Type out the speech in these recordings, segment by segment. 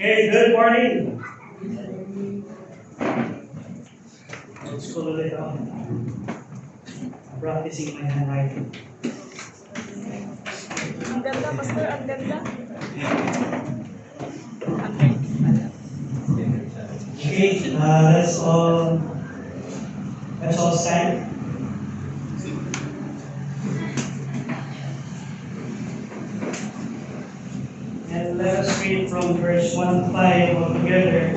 Okay, good morning. Let's go ulit ako. Practicing my handwriting. Ang ganda, Pastor. Ang ganda. Ang galing pala. Okay, let's all stand. And let us read from verse 1 to 5 all together.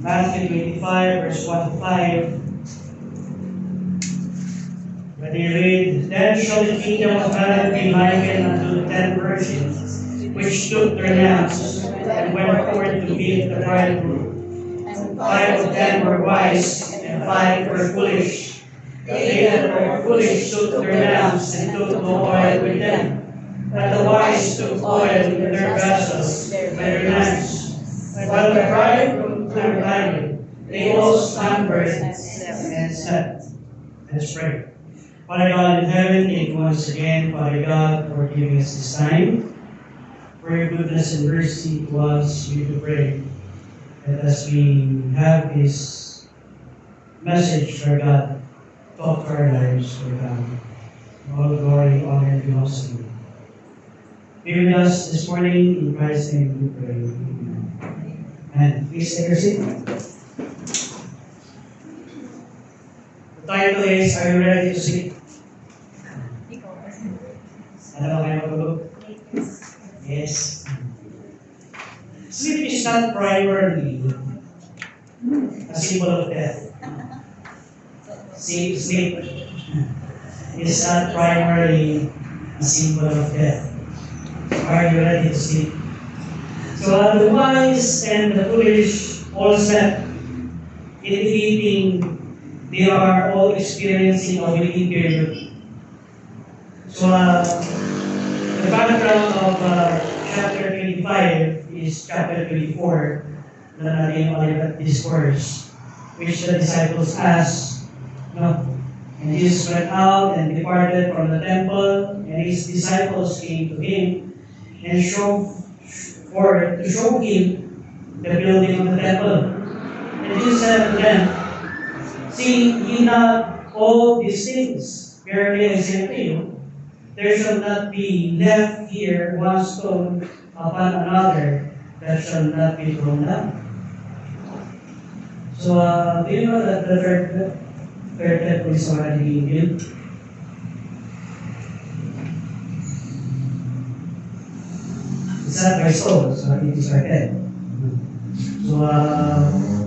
Matthew 25, verse 1 to 5. When you read, then shall the kingdom of heaven be likened unto 10 which took their lamps and went forth to meet the bridegroom. And 5 of them were wise, and 5 were foolish. They that were foolish took their lamps and took no oil with them. But the wise took oil in their vessels by their lamps. While the bridegroom tarried, they all slumbered and slept. Let's pray. Father God in heaven, thank you once again, Father God, for giving us this time. For your goodness and mercy to us, we do pray that as we have this message, Lord God, talk to our lives, Lord God. All glory, honor, belongs to you. Be with us this morning, in Christ's name we pray. Amen. And please take your seat. The title is, Are You Ready to Sleep? Ano ba kayo matulog? Yes. Sleep is not primarily a symbol of death. Sleep is not primarily a symbol of death. Are you ready to sleep? So the wise and the foolish all slept, indicating they are all experiencing a waiting period. So the background of chapter 25 is chapter 24, the Olivet Discourse, which the disciples asked, and Jesus went out and departed from the temple, and his disciples came to him and showed forth to show him the building of the temple. And Jesus said to them, See ye not all these things? Verily I say unto you, there shall not be left here one stone upon another that shall not be thrown down. So, do you know that the third temple is already being built? It's not by stones, so it is by head. So,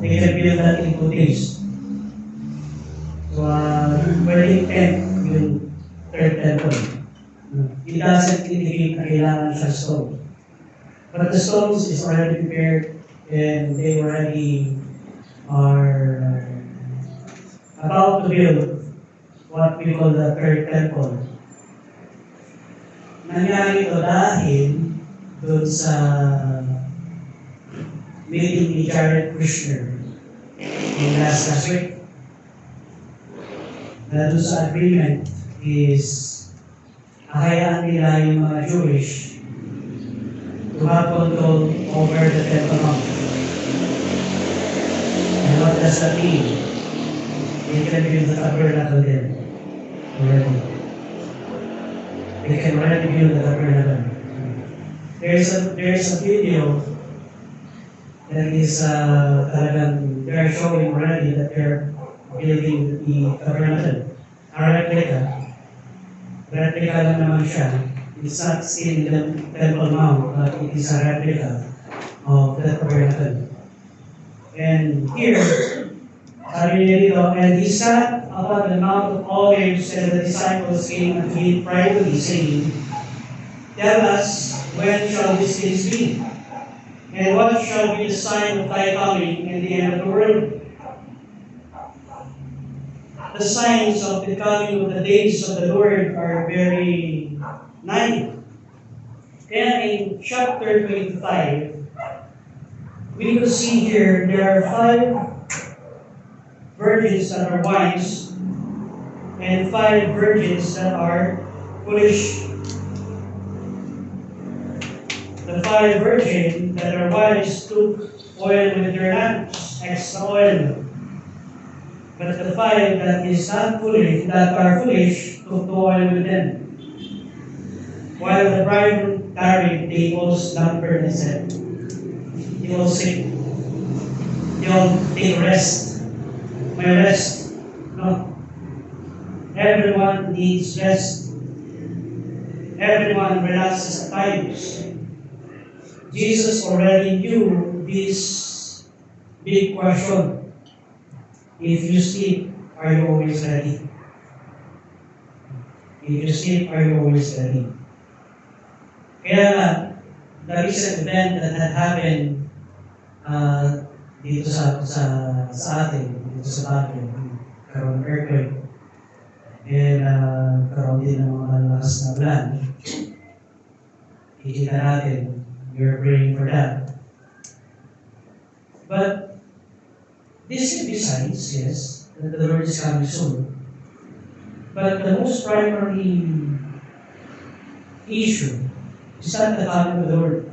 they can build that in 2 days. So, very intent yung third temple. It doesn't indicate na kailangan siya stone. But the stones is already prepared and they already are about to build what we call the third temple. Nangyari ito dahil doon sa meeting ni Jared Kushner in last week. Na doon sa agreement is hayaan nila yung mga Jewish to have control over the Temple Mount. And what does that mean? They can build the tabernacle there already. They can already build the tabernacle. There's a video that is talagang they're showing already that they're building the tabernacle. Replica lang naman siya. It's not still in the Temple Mount, but it is a replica of the tabernacle. And here, sabi niya dito, and he sat upon the Mount of Olives, and the disciples came unto him privately, saying, Tell us, when shall these things be? And what shall be the sign of thy coming and the end of the world? The signs of the coming of the days of the Lord are very nigh. Kaya in chapter 25, we could see here there are 5 virgins that are wise and 5 virgins that are foolish. The 5 virgins that are wise took oil with their lamps, extra oil. But the 5 that are foolish, took the oil with them. While the bridegroom tarried, they all slumbered and slept. They all sleep. They all take rest. May rest. No. Everyone needs rest. Everyone relaxes at times. Jesus already knew this big question. If you sleep, are you always ready? If you sleep, are you always ready? Kaya nga, the recent event that had happened dito sa atin, dito sa Baguio, karoon ng earthquake, and karoon din ng mga malakas na ulan. Kikita natin, we're praying for that. But this can be signs, yes, that the Lord is coming soon. But the most primary issue is not the coming of the Lord,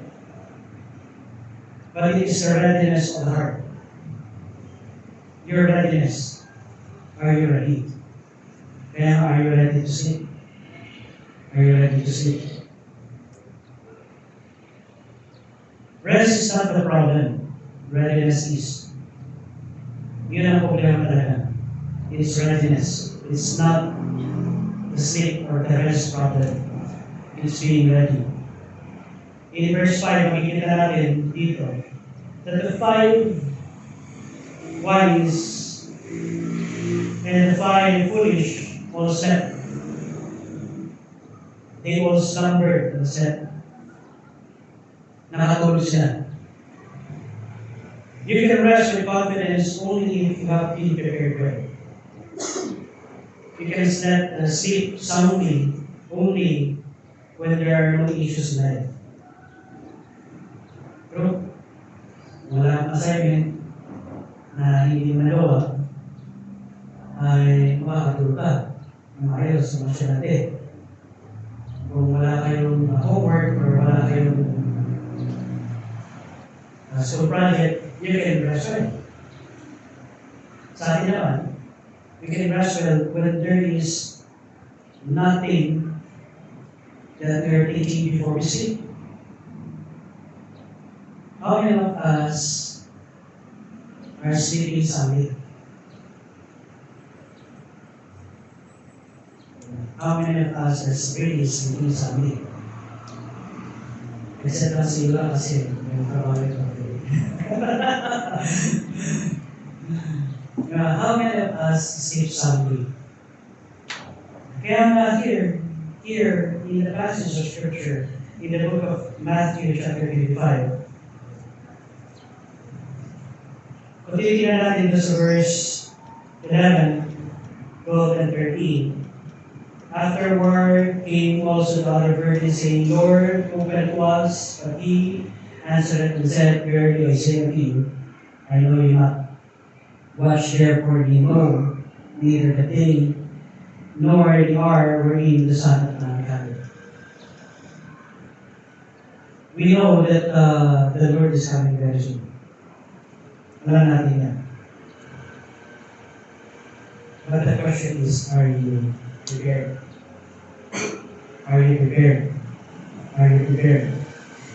but it is the readiness of the heart. Your readiness. Are you ready? Kaya are you ready to sleep? Are you ready to sleep? Rest is not the problem. Readiness is. Yun ang problema talaga. It's readiness. It's not the sleep or the rest problem. It's being ready. In verse 5, makikita natin dito that the 5 wise and the 5 foolish all slept. They all slumbered and slept. Nakatulog sila. You can rest with confidence only if you have been prepared well. You can sleep soundly only when there are no issues in life. Pero wala kang assignment na hindi mo nagawa, ay makakatulog ka ng maayos sa masyadate. Kung wala kayong homework or wala kayong school project, you can rest well. Sa atin naman, we can rest well when there is nothing that we are thinking before we sleep. How many of us are sleeping soundly? How many of us are really sleeping soundly? Except lang sila kasi may trabaho ito. How many of us sleep soundly? Kaya nga here in the passage of Scripture, in the book of Matthew chapter 25, kung titignan natin ito sa verse 11, 12, and 13, afterward came also the other virgins, saying, Lord, open to us. But he answered and said, Verily I say unto you, I know you not. Watch therefore ye know, neither the day nor the hour wherein the Son of Man cometh. We know that the Lord is coming very soon. Alam natin yan. But the question is, are you prepared? Are you prepared? Are you prepared?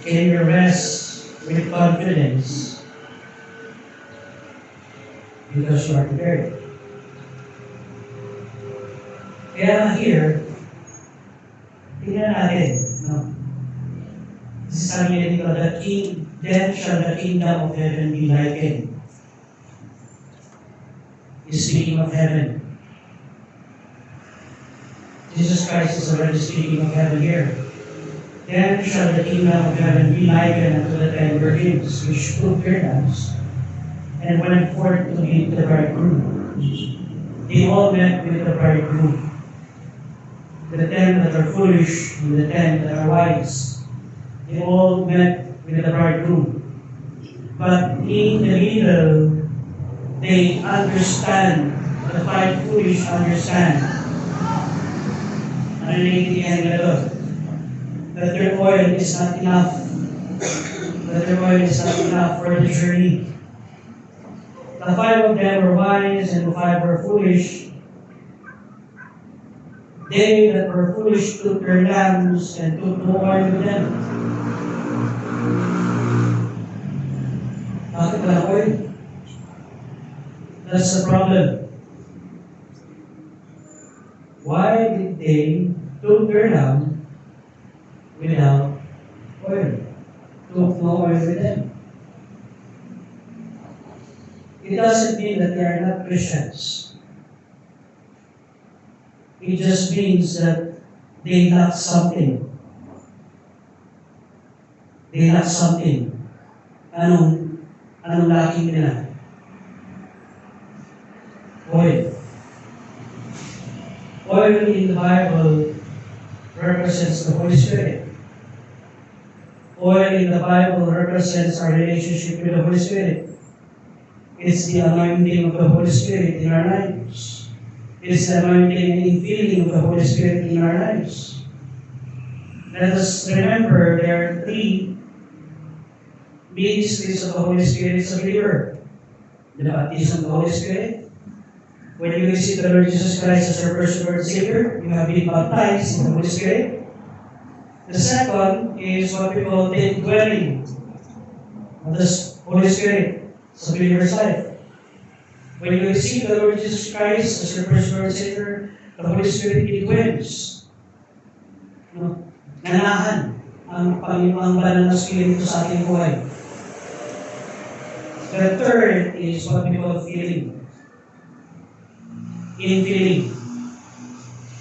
Can you rest with confidence because you are prepared? Kaya here, tingnan natin, no? Sabi niya dito, then shall the kingdom of heaven be likened. He's speaking of heaven. Jesus Christ is already speaking of heaven here. Then shall the kingdom of heaven be likened unto the 10 virgins, which took their lamps, and went forth to meet the bridegroom. They all met with the bridegroom. The 10 that are foolish and the 10 that are wise, they all met with the bridegroom. But in the middle, they understand, the 5 foolish understand, ano naiintindihan nila doon? That their oil is not enough. That their oil is not enough for the journey. The 5 of them were wise and the 5 were foolish. They that were foolish took their lamps and took no oil with them. Bakit walang oil? That's the problem. Why did they took their lamp without oil? Took no oil with them. It doesn't mean that they are not Christians. It just means that they lack something. They lack something. Anong lacking nila? Oil. Oil in the Bible represents the Holy Spirit. Oil in the Bible represents our relationship with the Holy Spirit. It's the anointing of the Holy Spirit in our lives. It's the anointing and infilling of the Holy Spirit in our lives. Let us remember there are three ministries of the Holy Spirit as a believer. The baptism of the Holy Spirit. When you receive the Lord Jesus Christ as your personal Lord and Savior, you have been baptized in the Holy Spirit. The second is what we call the indwelling of the Holy Spirit as a believer's life. When you receive the Lord Jesus Christ as your personal Lord and Savior, the Holy Spirit indwells. Nanahan ang Panginoong banal na Espiritu sa ating buhay. The third is what we call filling. Infilling.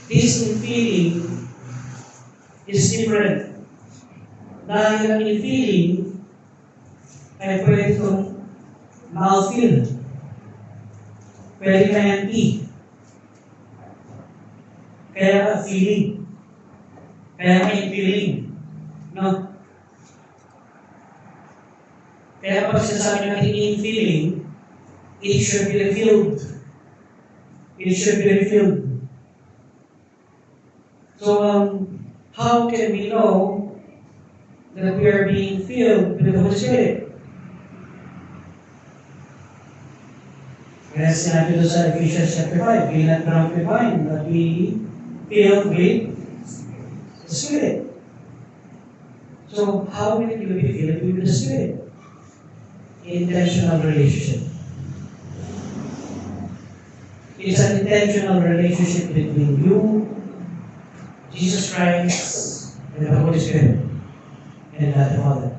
This infilling is different. Dahil ang infilling ay pwede itong mouthfeel. Pwede ka empty. Kaya ka feeling. Kaya ka infilling. No? Kaya pag sinasabi natin infilling, it should be refilled. It should be refilled. So, how can we know that we are being filled with the Holy Spirit? Kaya sinabi doon sa Ephesians chapter 5, be not drunk with wine, but be filled with the Spirit. So, how will you be filled with the Spirit? Intentional relationship. It's an intentional relationship between you, Jesus Christ, and the Holy Spirit, and God the Father.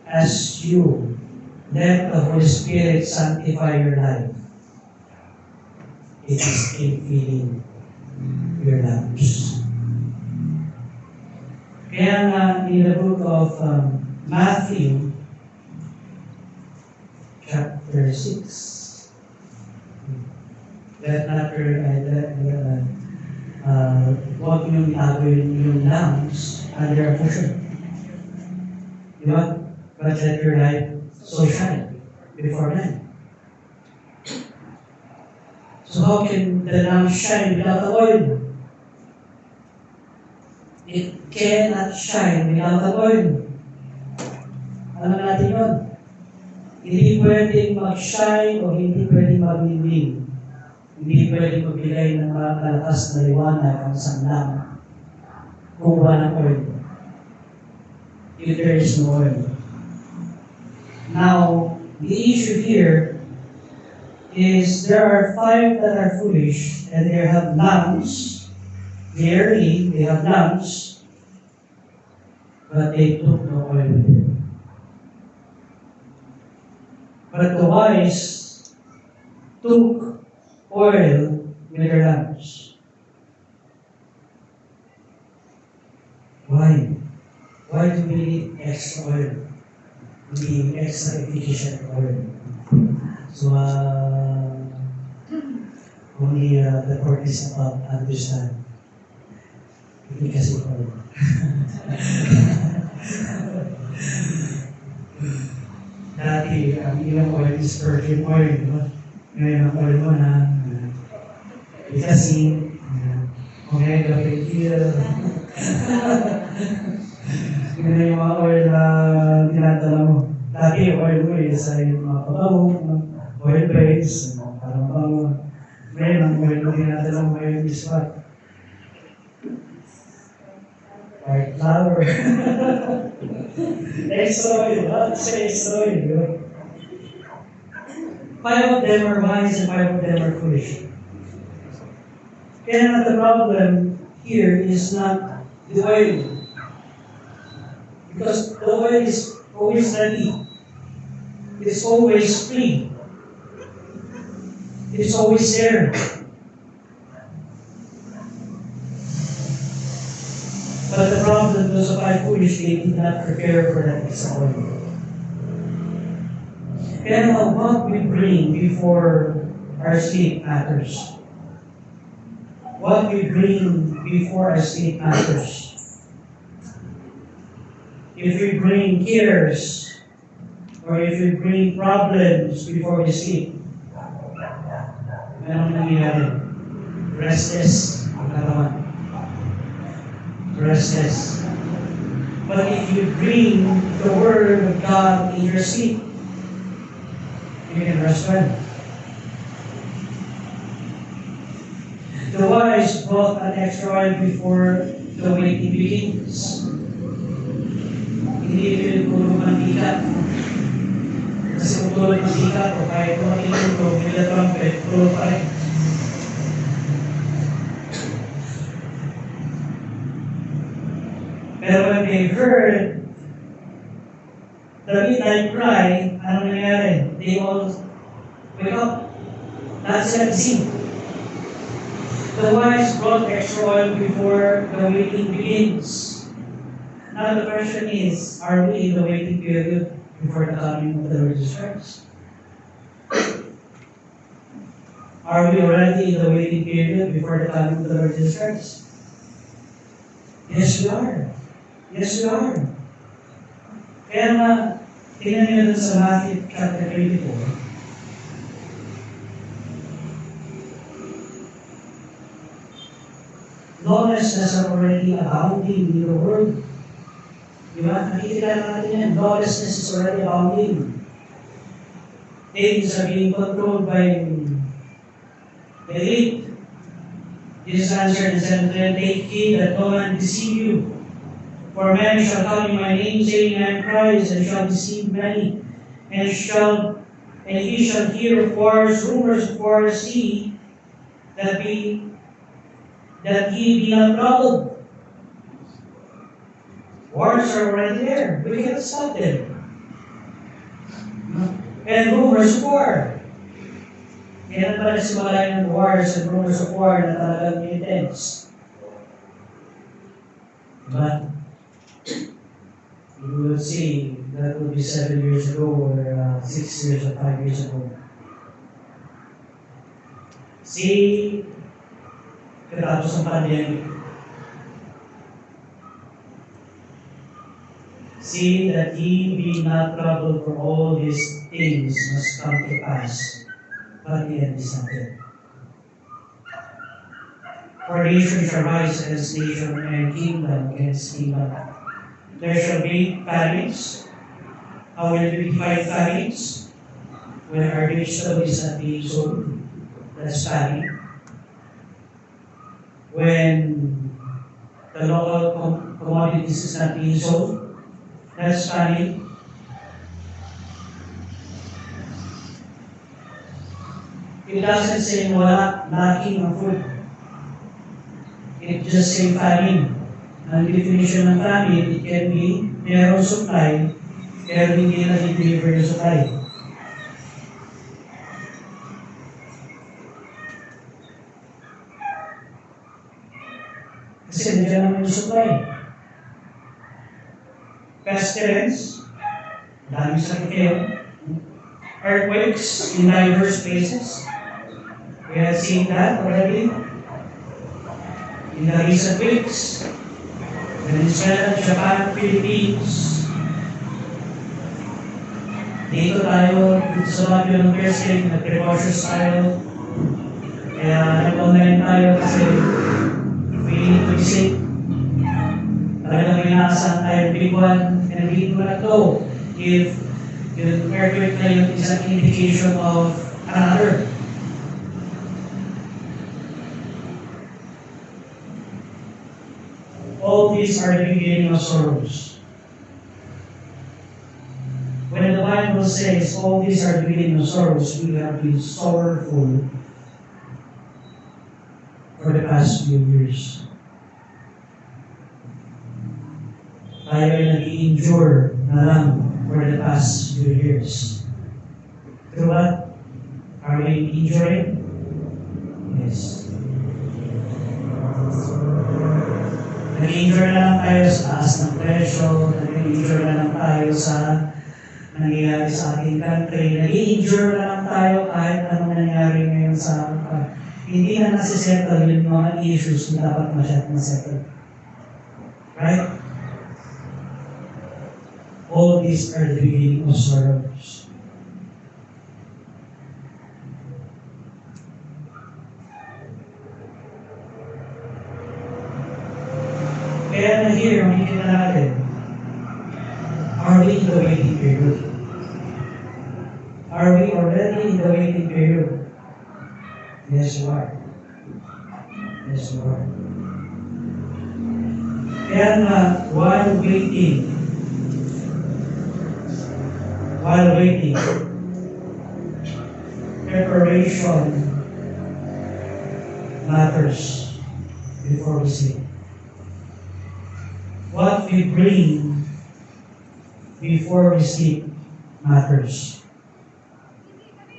As you let the Holy Spirit sanctify your life, it is infilling your lives. Kaya nga, in the book of Matthew, chapter 6, huwag niyong itagawin yung lamps under a cushion. Di ba? But let your light so shine before men. So how can the lamp shine without the oil? It cannot shine without the oil. Alam natin yun. Hindi pwedeng mag-shine o hindi pwedeng mag-limlim. Hindi pwedeng magbigay ng mga malakas na liwanag ang sanlang kung walang oil. If there is no oil. Now, the issue here is there are 5 that are foolish and they have lamps. Clearly, they have lamps, but they took no oil with them. But the wise took oil with their lamps. Why? Why do we need extra oil? We need extra efficient oil. So, only the courteous about understand. Hindi kasi oil. Dati, ang ilang oil is perfume oil, di ba? Ngayon ang oil mo na kasi, omega, petil. Yun na yung mga oil na tinatala mo. Dati, oil mo is ay mga pabango, oil base, parang bango. Ngayon, ang oil na tinatala mo ngayon is what? White flour. Extra oil, let's say extra oil. 5 of them are wise and 5 of them are foolish. And the problem here is not the oil. Because the oil is always ready. It's always free. It's always there. But the problem, those of five foolish, they did not prepare for that extra oil. And what we bring before our sleep matters. What we bring before our sleep matters. If we bring cares, or if we bring problems before we sleep, meron nangyayari. Restless ang katawan. Restless. But if you bring the Word of God in your sleep, you can rest well. The wise brought an extra oil before the waiting begins. Hindi pinagulong mantika. Kasi kung tulog mantika, o kahit kung makitulog, nila trumpet, tulog pa rin. Pero when they heard the midnight cry, ano nangyari? They all wake up. That's the scene. The wise brought extra oil before the waiting begins. Now the question is, are we in the waiting period before the coming of the Lord Jesus Christ? Are we already in the waiting period before the coming of the Lord Jesus Christ? Yes, we are. Yes, we are. Kaya nga, tingnan nyo dun sa Matthew chapter 24. Lawlessness are already abounding in the world. Diba? Nakikita natin yan. Lawlessness is already abounding. Things are being controlled by the elite. Jesus answered and said to them, "Take heed that no man deceive you. For many shall come in my name, saying, I am Christ, and shall deceive many. And ye shall hear of wars, rumors of wars, see that ye be not troubled." Wars are already there. We cannot stop them. And rumors of war. Kailan ba nasimulayan ng wars and rumors of war na talagang intense? But you will see that will be 7 years ago or 6 years or 5 years ago. See, katapos ng pandemic. See that ye be not troubled, for all these things must come to pass, but the end is not yet. For nation shall rise against nation, and kingdom against kingdom. There shall be famines. How will we define famines? When our vegetable is not being sold, that's famine. When the local commodities is not being sold, that's famine. It doesn't say wala, lacking of food. It just say famine. Ang definition ng famine, it can be merong supply, pero hindi na deliver yung supply. Kasi nandiyan naman yung supply. Pestilence, dami sakit kayo. Earthquakes in diverse places. We have seen that already in the recent weeks. Venezuela, Japan, Philippines. Dito tayo, dito sa Baguio ng Persian, nag-precautious tayo. Kaya nag-online tayo kasi we need to be safe. Talagang may naasahan tayo big one, and we do not know if yung earthquake na yun is an indication of another. All these are the beginning of sorrows. When the Bible says all these are the beginning of sorrows, we have been sorrowful for the past few years. Tayo ay nag-i-endure na lang for the past few years. True ba? Are we enduring? Yes. nag-injure na lang tayo sa taas ng presyo, nag-injure na lang tayo sa nangyayari sa ating country, nag-injure na lang tayo kahit anong nangyari ngayon sa hindi na nasisettle yung mga issues na dapat masettle. Right? All these are the beginning of sorrows. Kaya na here, makikita natin, are we in the waiting period? Are we already in the waiting period? Yes, you are. Yes, you are. Kaya nga, while waiting, preparation matters before we sleep. What we bring before we sleep matters.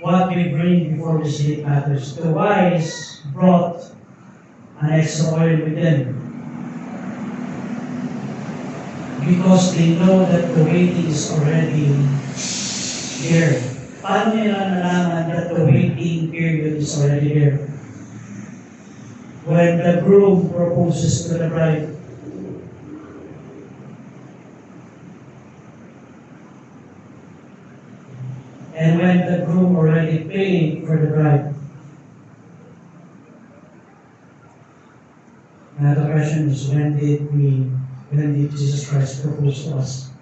What we bring before we sleep matters. The wise brought an extra oil with them because they know that the waiting is already here. Paano nila nalaman that the waiting period is already here? When the groom proposes to the bride, and when the groom already paid for the bride. Now the question is, when did Jesus Christ propose to us?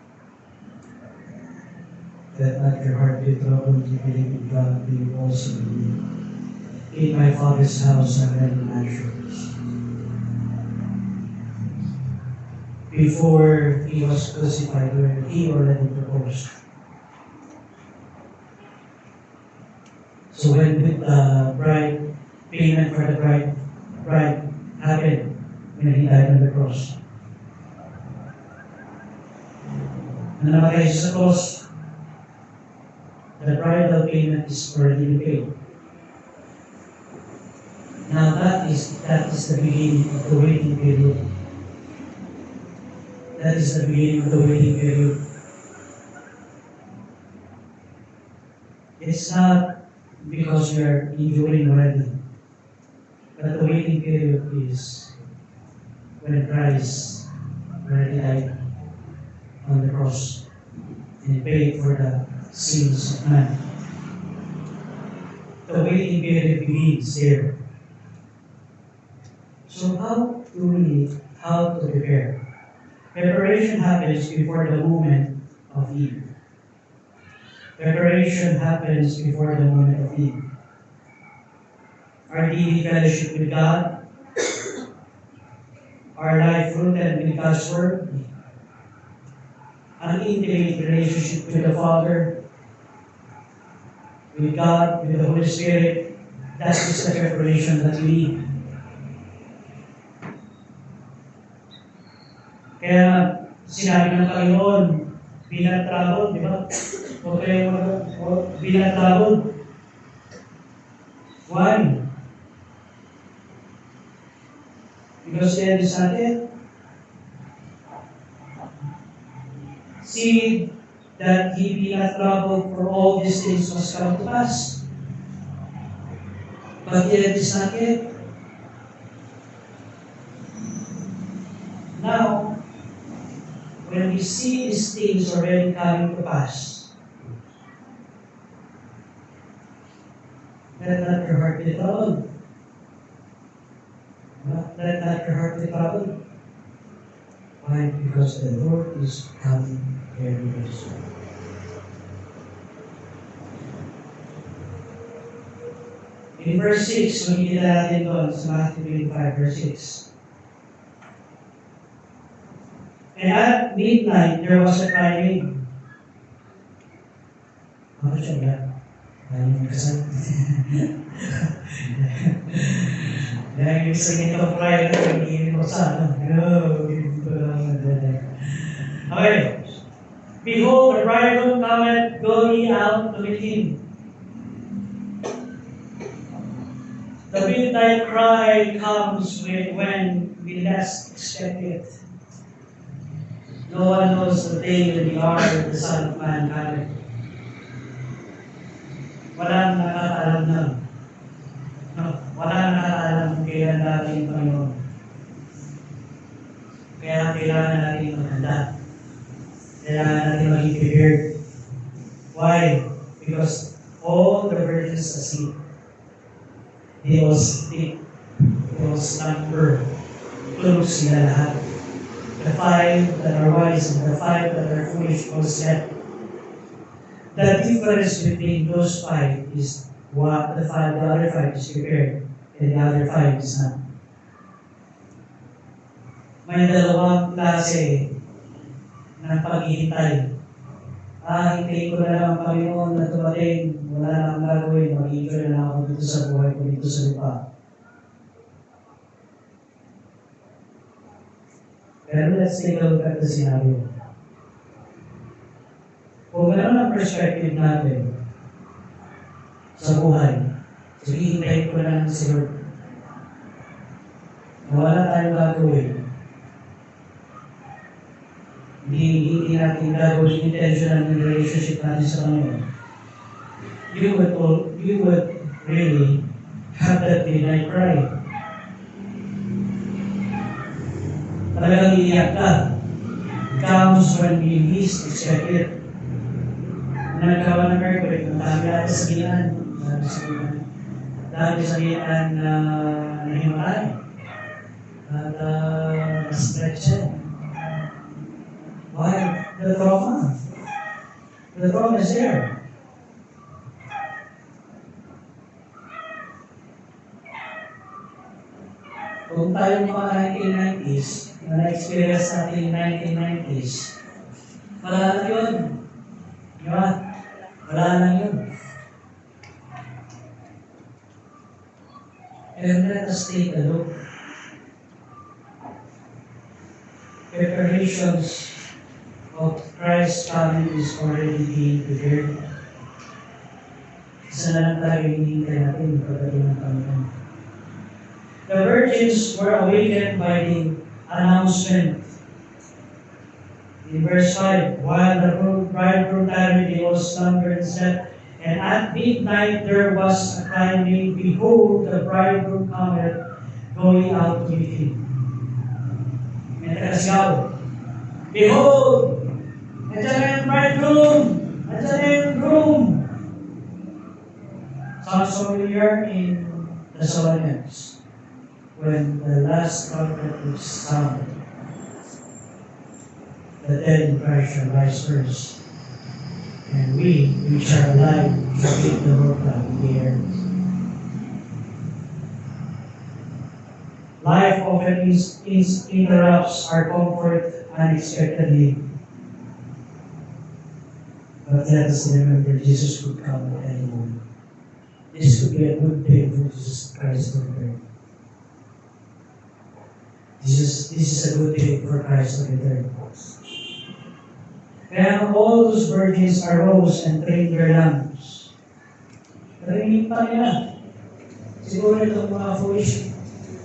Let not your heart be troubled, you believe in God, believe also in me. In my Father's house are many mansions. Before he was crucified, he already proposed. So when the payment for the bride happened when he died on the cross. Nang namatay siya sa cross, the bridal payment is already paid. Now that is the beginning of the waiting period. That is the beginning of the waiting period. It's not because we are enduring already. But the waiting period is when Christ already died on the cross and paid for the sins of man. The waiting period begins there. So how to prepare? Preparation happens before the moment of Eve. Preparation happens before the moment of Eve. Our daily fellowship with God, our life rooted with God's Word, an intimate relationship with the Father, with God, with the Holy Spirit, that is the preparation that we need. Kaya sinabi ng Panginoon, be not troubled, di ba? Huwag kayong be not troubled. Why? Because the end is not yet. See that he be not troubled, for all these things must come to pass. But the end is not yet. Now, when we see these things already coming to pass, let not your heart be troubled. Let not your heart be troubled. Why? Because the Lord is coming very, very soon. In verse 6, makikita natin doon sa Matthew 25, verse 6. And at midnight, there was a crying. Bakit siya ba? Ayaw mo kasal. Dahil yung sa ganito cry na pag-iinit ko sa ano. Okay. Behold, the bridegroom cometh, go ye out to meet him. The midnight cry comes when we less expect it. No one knows the day when the hour that the Son of Man cometh. Walang nakakaalam nun. No, walang nakakaalam kung kailan darating yung Panginoon. Kaya kailangan natin maghanda. Kailangan natin maging prepared. Why? Because all the virgins asleep. They all sleep. They all slumber. Tulog sila lahat. The 5 that are wise and the 5 that are foolish all slept. The difference between those 5 is what the other 5 is prepared and the other 5 is not. May dalawang klase ng paghihintay. Hintayin ko na lang ang Panginoon na tumating, wala na akong gagawin, mag-enjoy na lang ako dito sa buhay ko, dito sa lupa. Pero let's take a look at the scenario. Kung gano'n ang perspective natin sa buhay, sige, hintayin ko na lang si Lord. Na wala tayong gagawin. Hindi natin gagawin intentional ng relationship natin sa Panginoon. You would really have that midnight cry. Talagang iiyak ka. It comes when we least expect it. Nagkawa ng Mercury, ang dami natin sa gilaan. Dami sa gilaan na nahimatay. At na-stretched. Why? The trauma. The trauma is there. Kung tayo mga 1990s, na-experience natin yung 1990s, wala lang yun. Di ba? Wala lang yun. And let us take a look. Preparations of Christ's coming is already being prepared. Isa na lang talaga hinihintay natin yung pagdating ng Panginoon. The virgins were awakened by the announcement. In verse 5, while the bridegroom tarried, they all slumbered and slept, and at midnight there was a cry made, behold, the bridegroom cometh, going out to meet him. And nakasigaw, behold, nandiyan na yung bridegroom! Nandiyan na yung groom! Sounds familiar in Thessalonians when the last trumpet was sounded. The dead in Christ shall rise first, and we which are alive shall meet the Lord in the air. Life often interrupts our comfort unexpectedly. But let us remember Jesus could come at any moment. This could be a good day for Jesus Christ to return. This is a good day for Christ to return. Kaya all those virgins arose and trained their lamps. Training pa nila. Siguro itong mga foolish,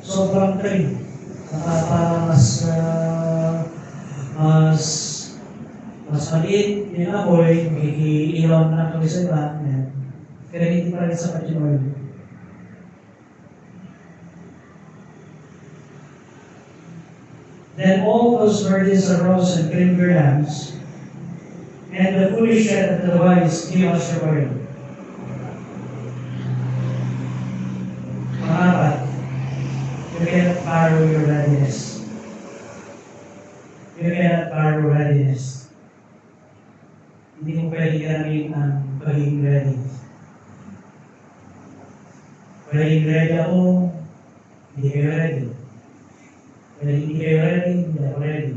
sobrang train. Mas maliit yung apoy, iilaw na kami sa iba. Pero hindi pa rin sapat yung oil. Then all those virgins arose and trimmed their lamps, and the foolish said unto the wise, give us your oil. Pangapat, you cannot borrow your readiness. You cannot borrow readiness. Hindi mo pwede ganamin ang pagiging ready. Pagiging ready ako, hindi kayo ready. Pagiging hindi kayo ready, hindi ako ready.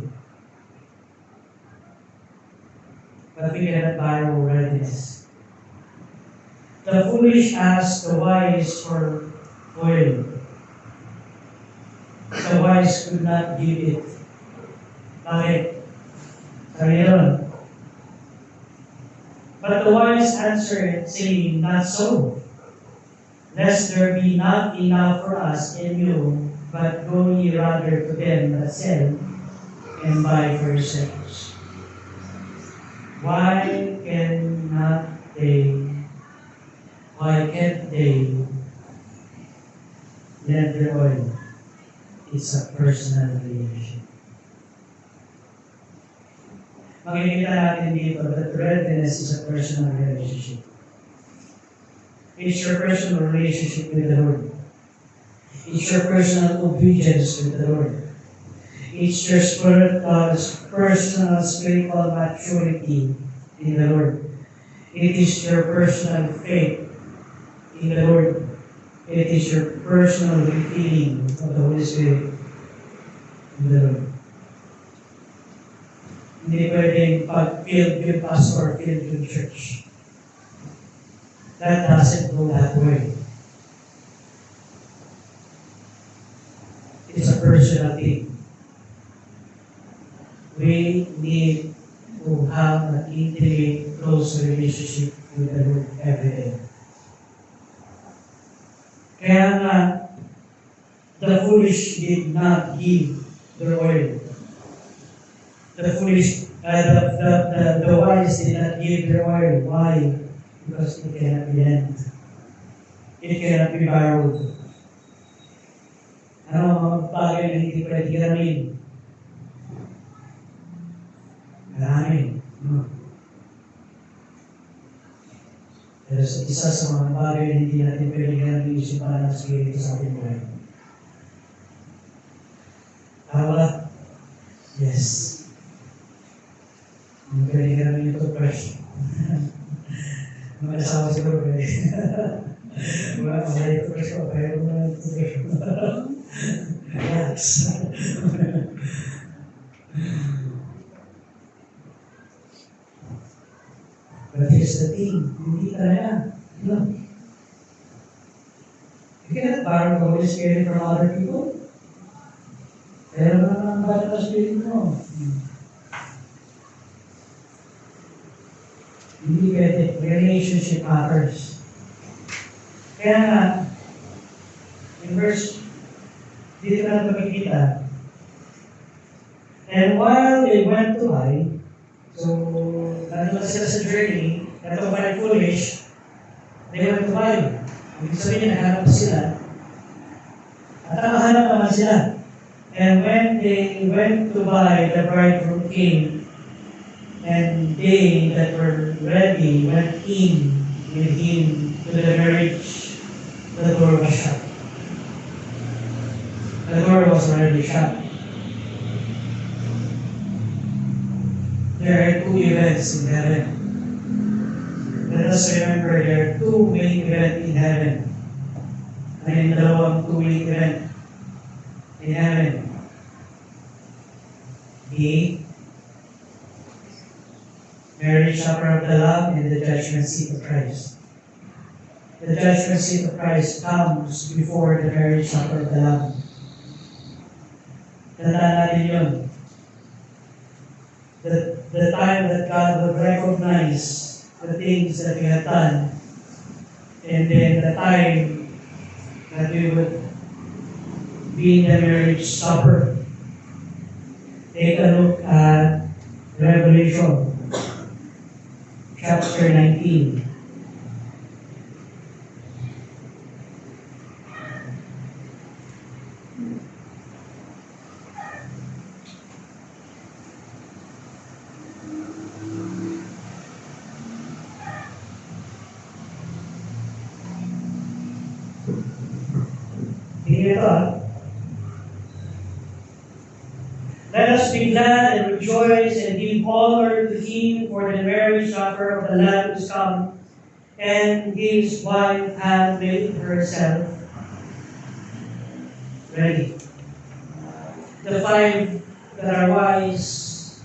But we cannot borrow readiness. The foolish ask the wise for oil. The wise could not give it. Bakit? Sabi yun. But the wise answered, saying, not so, lest there be not enough for us in you, but go ye rather to them that sell, and buy for yourselves. Why can't they lend their oil? It's a personal relationship. Makikita natin dito that readiness is a personal relationship. It's your personal relationship with the Lord. It's your personal obedience with the Lord. It's your personal spiritual maturity in the Lord. It is your personal faith in the Lord. It is your personal refilling of the Holy Spirit in the Lord. Hindi pwedeng pag-filled with pastor, filled with church. That doesn't go that way. It's a personal thing. We need to have an intimate, close relationship with the Lord every day. Kaya nga, the foolish did not give their oil. The wise did not give their oil. Why? Because it cannot be lent. It cannot be borrowed. Ano mga bagay na hindi pwede gawin? Marami. Pero isa sa mga bagay na hindi natin pwede gawin isipan ng Espiritu sa ating buhay. Tama? Yes. Ang pwede gawin ito fresh. Mga asawa siguro pwede. Mga ito fresh ko. Kaya mga ito fresh ko. Relax. But here's the thing, hindi talaga. No. You cannot borrow the Holy Spirit from other people. Pero naman ang banal na Spirit mo. Hindi pwede. Relationship matters. Kaya nga, in verse, dito na makikita. And while they went to buy, so, nandun sila sa journey, ito ba foolish, they went to buy. Ibig sabihin, naghanap sila. At nakahanap naman sila. And when they went to buy, the bridegroom came, and they that were ready went in with him to the marriage. The door was shut. The door was already shut. There are two events in heaven. Let us remember there are two main events in heaven. May dalawang two main event in heaven. The marriage supper of the Lamb and the judgment seat of Christ. The judgment seat of Christ comes before the marriage supper of the Lamb. Tandaan natin yun. The time that God would recognize the things that we have done, and then the time that we would be in the marriage supper. Take a look at Revelation chapter 19. Let us be glad and rejoice and give honor to Him, for the marriage supper of the Lamb is come, and His wife hath made herself ready. The five that are wise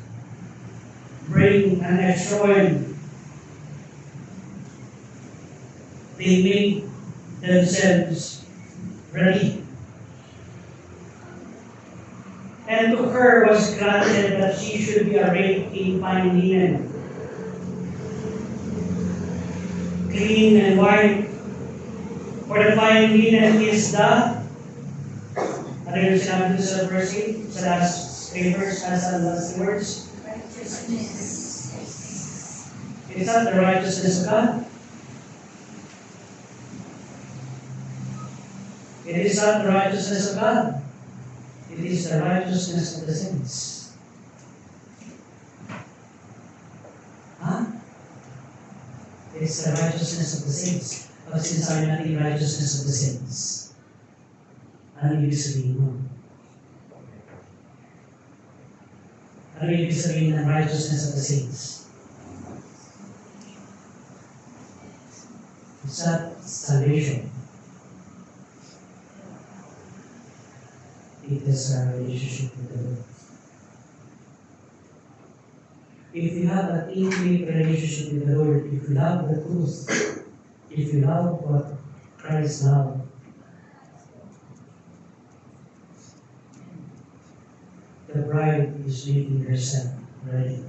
bring an extra oil. They make themselves ready. And to her was granted that she should be arrayed in fine linen, clean and white. For the fine linen is the Ano yung sinabi dito sa verse 8? Sa last 3 verse, sa last words? Is that the righteousness of God? It is not the righteousness of God. It is the righteousness of the saints. Huh? It is the righteousness of the saints. Pag sinasabi natin yung righteousness of the saints, ano ibig sabihin mo? Ano ibig sabihin ng righteousness of the saints? It's not salvation. It is our relationship with the Lord. If you have an intimate relationship with the Lord, if you love the truth, if you love what Christ loved, the bride is making herself ready.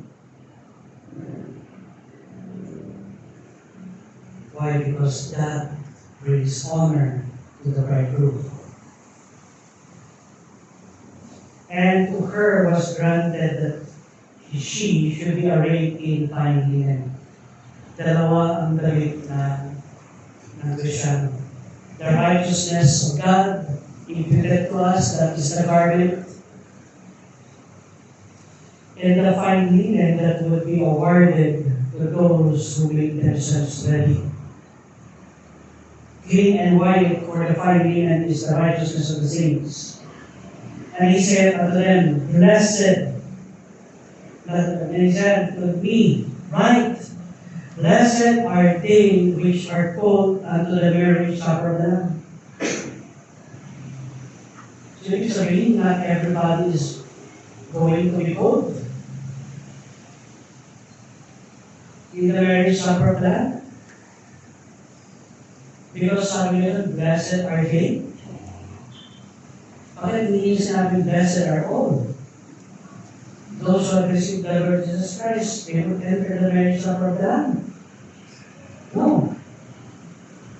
Why? Because that brings honor to the bridegroom. And to her was granted that she should be arrayed in fine linen. Dalawa ang damit ng Kristiyano. The righteousness of God imputed to us, that is the garment, and the fine linen that would be awarded to those who make themselves ready. Clean and white, for the fine linen is the righteousness of the saints. And he said unto them, Blessed, and he said to me, right, blessed are they which are called unto the marriage supper of the Lamb. So ibig sabihin, not everybody is going to be called in the marriage supper of the Lamb. Because sabi nila, blessed are they. Bakit hindi sinabi, blessed are all? Those who have received the Lord Jesus Christ, they would enter the marriage supper of the Lamb. No.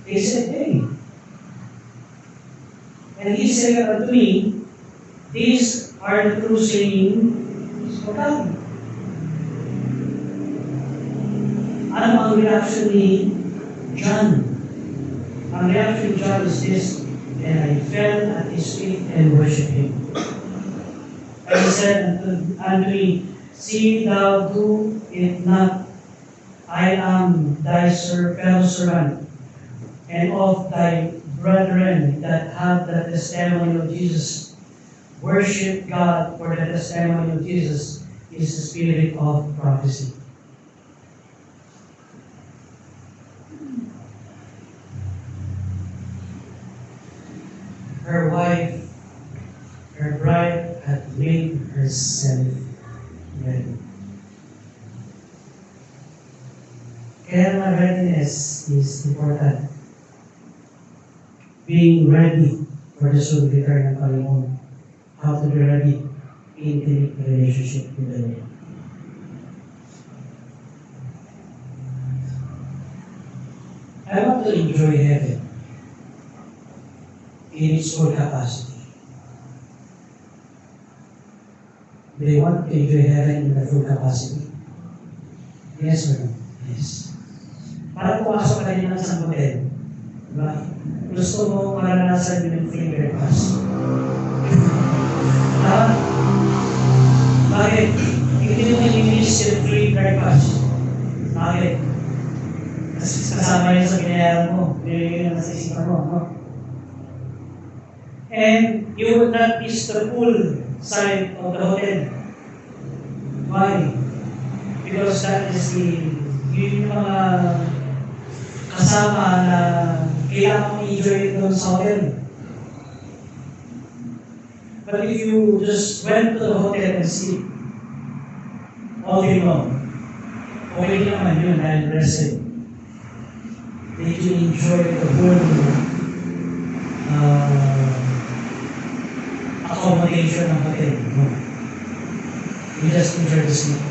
He said, hey. And he said unto me, these are the true sayings of God. Ano ang reaction ni John? Ang reaction ni John is this, and I fell at his feet and worshipped him. And he said unto me, see thou do it not. I am thy fellow servant, and of thy brethren that have the testimony of Jesus. Worship God, for the testimony of Jesus is the spirit of prophecy. Her wife, her bride, had made herself ready. Kaya nga readiness is important. Being ready for the soon return ng Panginoon. How to be ready in intimate relationship with the Lord. I want to enjoy heaven in its full capacity. Do you want to enjoy heaven in the full capacity? Yes or no? Yes. Parang pumasok ka rin ng isang hotel. Diba? Gusto mo maranasan yung free breakfast. Bakit? Hindi mo i-miss yung free breakfast. Bakit? Kasi kasama yun sa binayaran mo. Binigay yun sa isipan mo. No? And you would not miss the pool side of the hotel. Why? Because that is yung mga kasama na kailangan mong enjoy doon sa hotel. But if you just went to the hotel and sleep all day long, okay naman yun dahil rested. Did you enjoy the whole accommodation ng hotel? No. You just enjoy the sleep.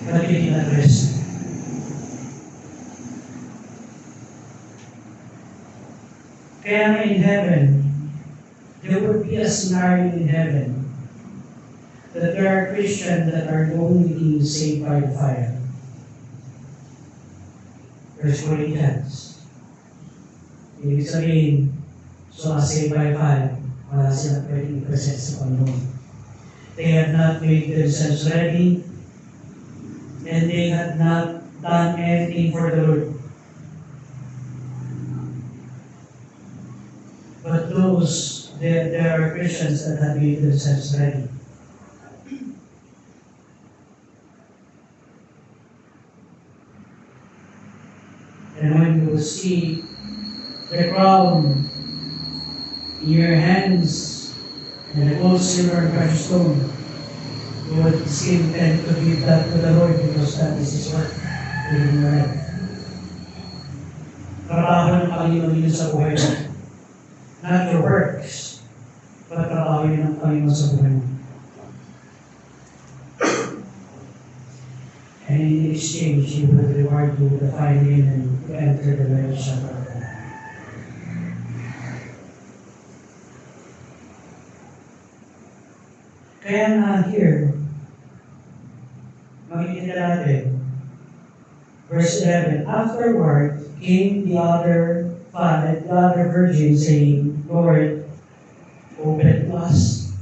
But you did not rest. Kaya nga in heaven, there would be a scenario in heaven that there are Christians that are only being saved by the fire. Verse 40. Ibig sabihin, so saved by fire, wala silang pwedeng i-present sa Panginoon. They had not made themselves ready, and they had not done anything for the Lord. But there are Christians that have made themselves ready. And when you see the crown in your hands and the gold, silver, and precious stone, you would still tend to give that to the Lord because that is His work within your life. Trabaho ng Panginoon yun sa buhay mo. Not your works, but trabaho yun ng Panginoon sa buhay mo. And in exchange, He will reward you with the fine linen to enter the marriage supper of God. Kaya nga here, makikita natin, verse 11, afterward came the other virgin saying, Lord, open to us.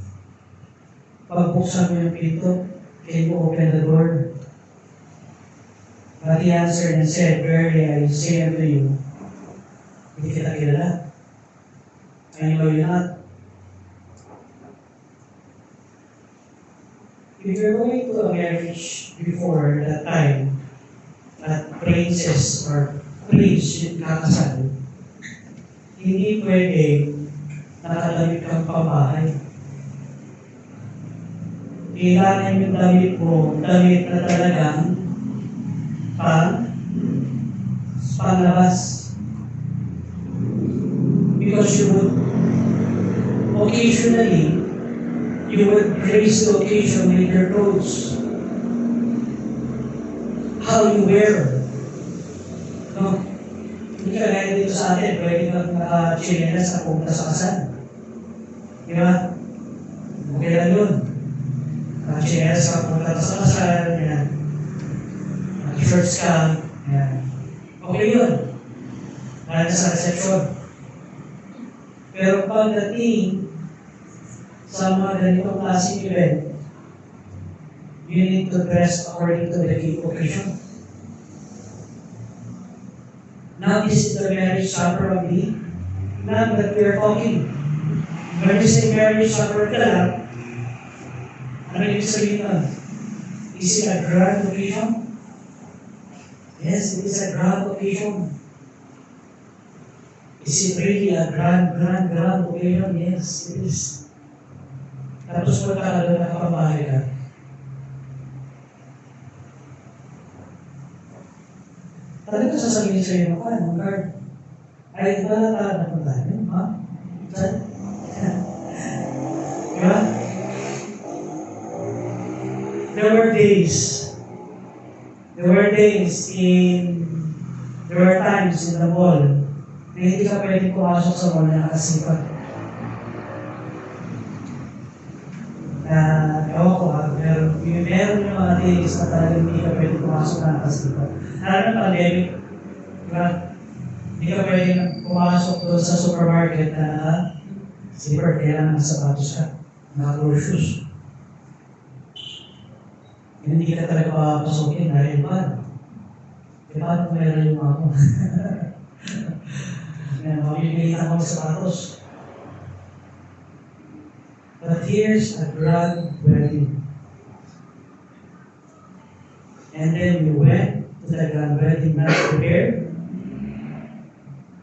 Pagbuksan mo yung pinto, can you open the door? But he answered and said, verily I say unto you, hindi kita kilala. I know you not. If you're going to a marriage before that time, at princess or prince yung kakasal, hindi pwede nakadamit kang pambahay. Kailangan yung damit mo, damit na talagang panglabas. Because you would occasionally, you would grace the occasion with your clothes. How you wear. No? Hindi ka gaya dito sa atin, pwede kang naka-chinelas na pumunta sa kasal. Di ba? Okay lang yun. Naka-chinelas ka pumunta sa kasal, yan. Naka-shorts ka, yan. Okay yun. Lalo sa reception. Pero pagdating sa mga ganitong klaseng event, you need to dress according to the occasion. Now this is the marriage supper of me. Now that we are talking. When you say marriage supper ka lang, ano ibig sabihin nun? Is it a grand occasion? Yes, it is a grand occasion. Is it really a grand occasion? Yes, it is. Tapos pagkakala na kapamahay ka, talaga sasabihin sa iyo, ano, guard? Ay, nalatala na po tayo, ha? Diba? There were times in the mall na hindi ka pwedeng pumasok sa mall na nakasipat. Ewan ko ha, meron yung mga days na talagang hindi ka pwedeng pumasok na nakasipat. Lalo ng pandemic, diba? Hindi ka pwedeng pumasok doon sa supermarket na slipper, kailangan ng sapatos ka, naka-floor shoes. Hindi ka talaga papasokin dahil ba? E paano kung meron yung ako? Mabibigyan ako ng sapatos. But here's a grand wedding. And then we went to the grand wedding not prepared.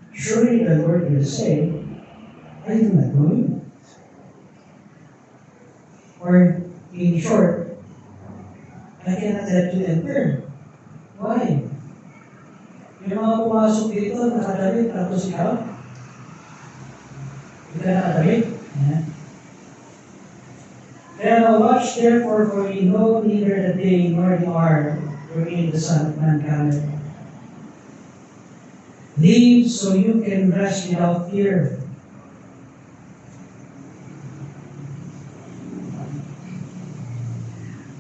Surely the Lord will say, I do not know you. Or in short, I cannot let you enter. Why? Yung mga pumasok dito, nakadamit, tapos ikaw? Hindi ka nakadamit? Yeah. Then watch therefore, for ye know neither the day nor the hour wherein the Son of Man cometh. Live so you can rest without fear.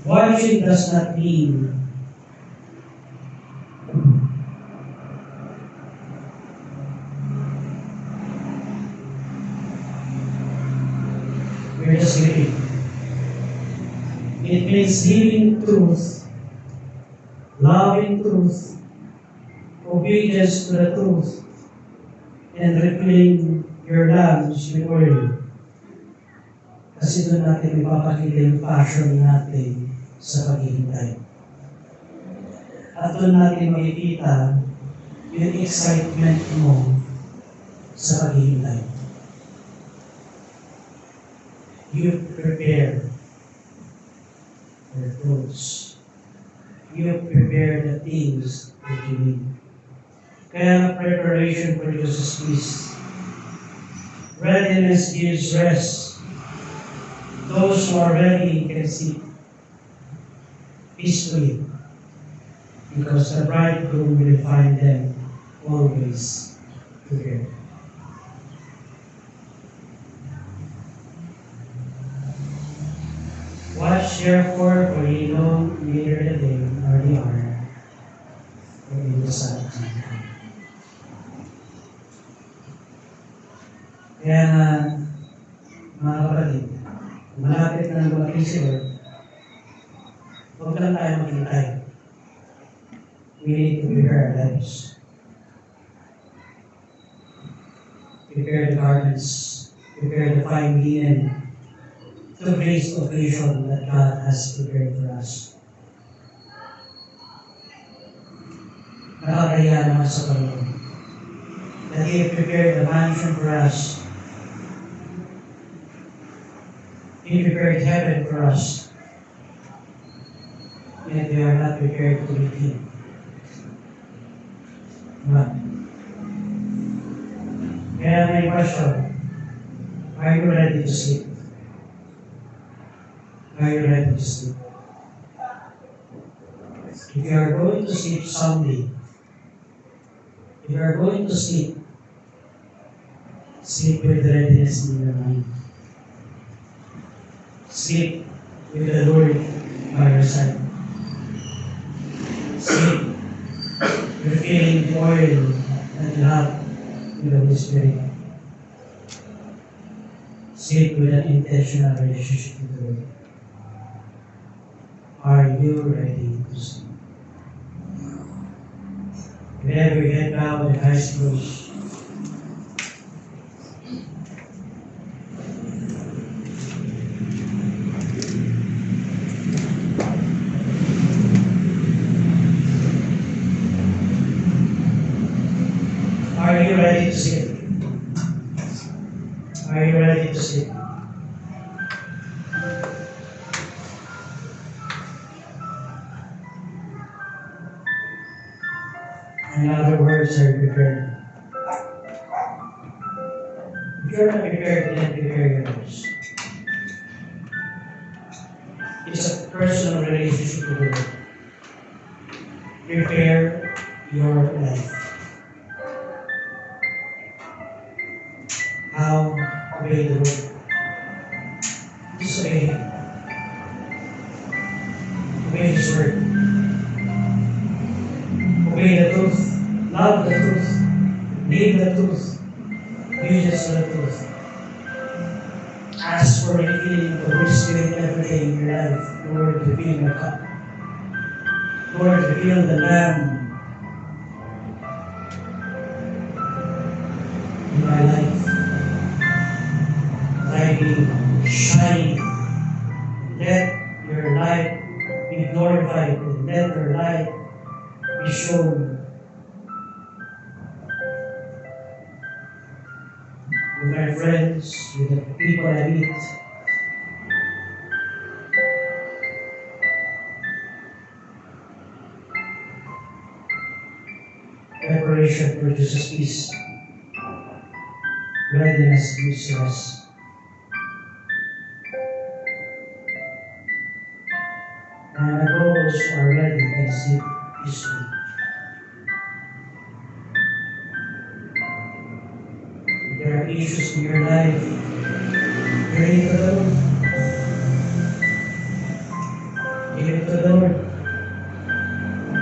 Watching does not mean we're just living. It means living truth, loving truth, obedience to the truth, and refilling your lungs with oil. Kasi doon natin ipapakita yung passion natin sa paghihintay. At doon natin makikita yung excitement mo sa paghihintay. You prepare your clothes. You prepare the things that you need. Kaya preparation produces peace. Readiness gives rest. Those who are ready can sleep peacefully, because the bridegroom will find them always prepared. Watch therefore, for ye know neither the day nor the hour when the Son of Man come. Kaya nga, mga kapatid, malapit na dumating si Lord, huwag lang tayo maghintay. We need to prepare our lives. Prepare the garments, prepare the fine linen, to grace the occasion that God has prepared for us. Nakakaya naman sa Panginoon that He prepared the mansion for us. He prepared heaven for us. Yet we are not prepared to meet Him. But, kaya may question, are you ready to sleep? Are you ready to sleep? If you are going to sleep someday, if you are going to sleep, sleep with readiness in your mind. Sleep with the Lord by your side. Sleep refilling the oil that you have in the Holy Spirit. Sleep with an intentional relationship with the Lord. Are you ready to sleep? With every head bowed and eyes closed, are you ready to sleep? Are you ready to sleep? In other words, are you prepared? If you're not prepared, then prepare your lives. It's a personal relationship with the Lord. Prepare your life. How? Obey the Lord. Just obey Him. Obey His word. Obey the truth. Love the truth. Live the truth. Obedience to the truth. Ask for refilling the Holy Spirit every day in your life. Lord, refill my cup. Lord, refill the lamb in my life. Lightning, shine. Let your light be glorified, and let your light be shown with my friends, with the people I meet. Preparation produces peace. Readiness gives rest. And those who are ready can sleep peacefully. issues in your life, bring it to the Lord. Give it to the Lord.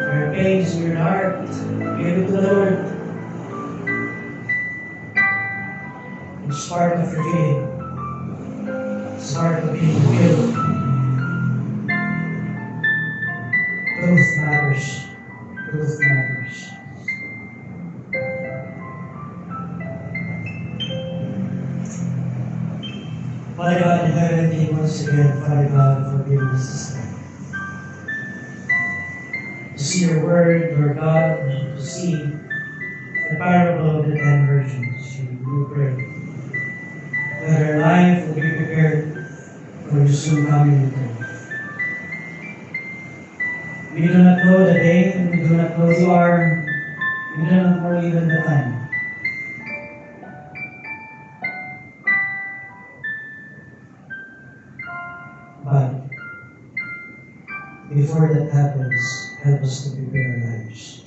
Your pains in your heart, give it to the Lord. It's part of your faith. It's part of being healed. Truth matters. Truth matters. Father God in heaven, thank you once again, Father God, for giving us this time. To see your word, Lord God, to see the parable of the 10 virgins. We pray that our life will be prepared for your soon coming return. We do not know the day, we do not know the hour, we do not know even the time. But before that happens, help us to prepare our lives.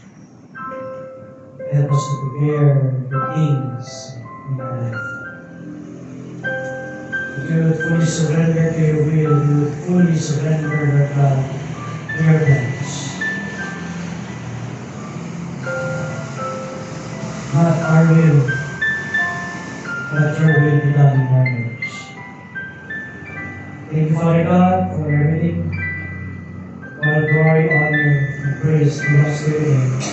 Help us to prepare the things in our life. If you would fully surrender to your will, you would fully surrender, Lord God, to your plans. Not our will, but your will be done in our lives. Thank you, Father God, for everything. All glory, honor, and praise belongs to your name.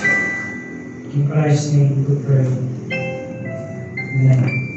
In Christ's name we pray. Amen.